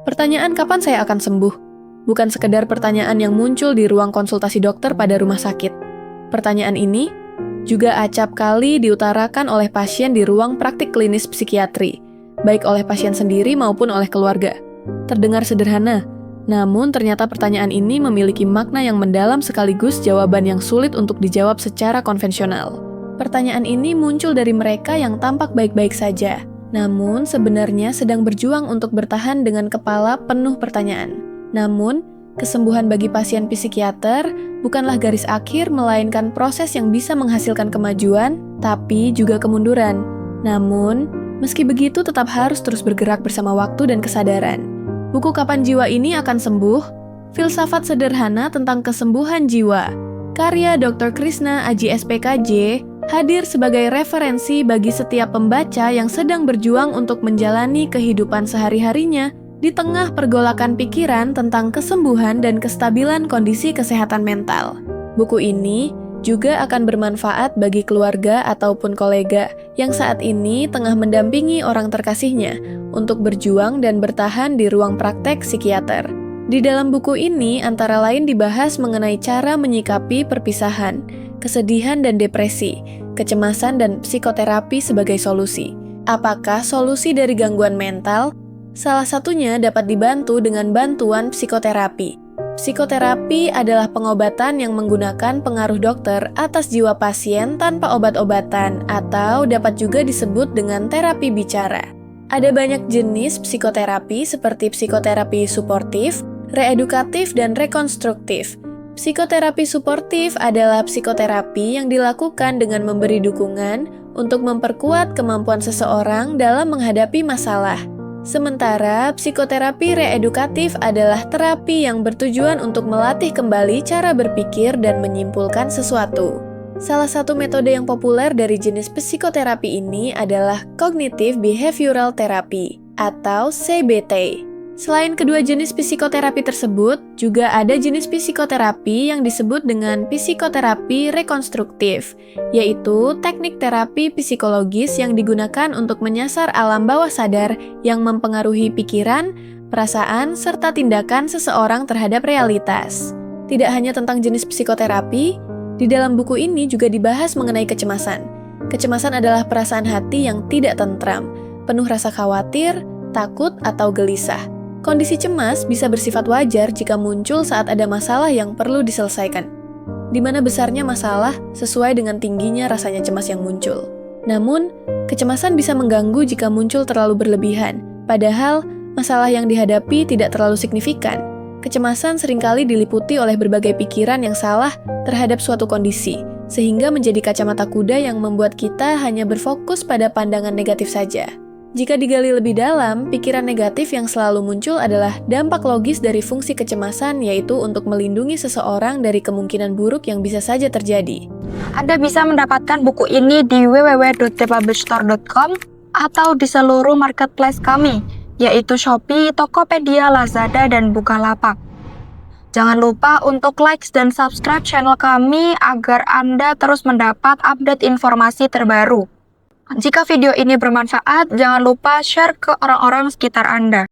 Pertanyaan kapan saya akan sembuh? Bukan sekedar pertanyaan yang muncul di ruang konsultasi dokter pada rumah sakit. Pertanyaan ini juga acap kali diutarakan oleh pasien di ruang praktik klinis psikiatri, baik oleh pasien sendiri maupun oleh keluarga. Terdengar sederhana, namun ternyata pertanyaan ini memiliki makna yang mendalam sekaligus jawaban yang sulit untuk dijawab secara konvensional. Pertanyaan ini muncul dari mereka yang tampak baik-baik saja, namun sebenarnya sedang berjuang untuk bertahan dengan kepala penuh pertanyaan. Namun, kesembuhan bagi pasien psikiater bukanlah garis akhir melainkan proses yang bisa menghasilkan kemajuan, tapi juga kemunduran. Namun, meski begitu tetap harus terus bergerak bersama waktu dan kesadaran. Buku Kapan Jiwa Ini Akan Sembuh? Filsafat Sederhana Tentang Kesembuhan Jiwa, karya Dr. Krishna Aji SPKJ, hadir sebagai referensi bagi setiap pembaca yang sedang berjuang untuk menjalani kehidupan sehari-harinya di tengah pergolakan pikiran tentang kesembuhan dan kestabilan kondisi kesehatan mental. Buku ini juga akan bermanfaat bagi keluarga ataupun kolega yang saat ini tengah mendampingi orang terkasihnya untuk berjuang dan bertahan di ruang praktek psikiater. Di dalam buku ini antara lain dibahas mengenai cara menyikapi perpisahan, kesedihan dan depresi, kecemasan dan psikoterapi sebagai solusi. Apakah solusi dari gangguan mental? Salah satunya dapat dibantu dengan bantuan psikoterapi. Psikoterapi adalah pengobatan yang menggunakan pengaruh dokter atas jiwa pasien tanpa obat-obatan atau dapat juga disebut dengan terapi bicara. Ada banyak jenis psikoterapi seperti psikoterapi suportif, reedukatif, dan rekonstruktif. Psikoterapi suportif adalah psikoterapi yang dilakukan dengan memberi dukungan untuk memperkuat kemampuan seseorang dalam menghadapi masalah. Sementara psikoterapi reedukatif adalah terapi yang bertujuan untuk melatih kembali cara berpikir dan menyimpulkan sesuatu. Salah satu metode yang populer dari jenis psikoterapi ini adalah Cognitive Behavioral Therapy atau CBT. Selain kedua jenis psikoterapi tersebut, juga ada jenis psikoterapi yang disebut dengan psikoterapi rekonstruktif, yaitu teknik terapi psikologis yang digunakan untuk menyasar alam bawah sadar yang mempengaruhi pikiran, perasaan, serta tindakan seseorang terhadap realitas. Tidak hanya tentang jenis psikoterapi, di dalam buku ini juga dibahas mengenai kecemasan. Kecemasan adalah perasaan hati yang tidak tentram, penuh rasa khawatir, takut, atau gelisah. Kondisi cemas bisa bersifat wajar jika muncul saat ada masalah yang perlu diselesaikan, di mana besarnya masalah sesuai dengan tingginya rasanya cemas yang muncul. Namun, kecemasan bisa mengganggu jika muncul terlalu berlebihan, padahal masalah yang dihadapi tidak terlalu signifikan. Kecemasan seringkali diliputi oleh berbagai pikiran yang salah terhadap suatu kondisi, sehingga menjadi kacamata kuda yang membuat kita hanya berfokus pada pandangan negatif saja. Jika digali lebih dalam, pikiran negatif yang selalu muncul adalah dampak logis dari fungsi kecemasan, yaitu untuk melindungi seseorang dari kemungkinan buruk yang bisa saja terjadi. Anda bisa mendapatkan buku ini di www.thepublishstore.com atau di seluruh marketplace kami, yaitu Shopee, Tokopedia, Lazada, dan Bukalapak. Jangan lupa untuk like dan subscribe channel kami agar Anda terus mendapat update informasi terbaru. Jika video ini bermanfaat, jangan lupa share ke orang-orang sekitar Anda.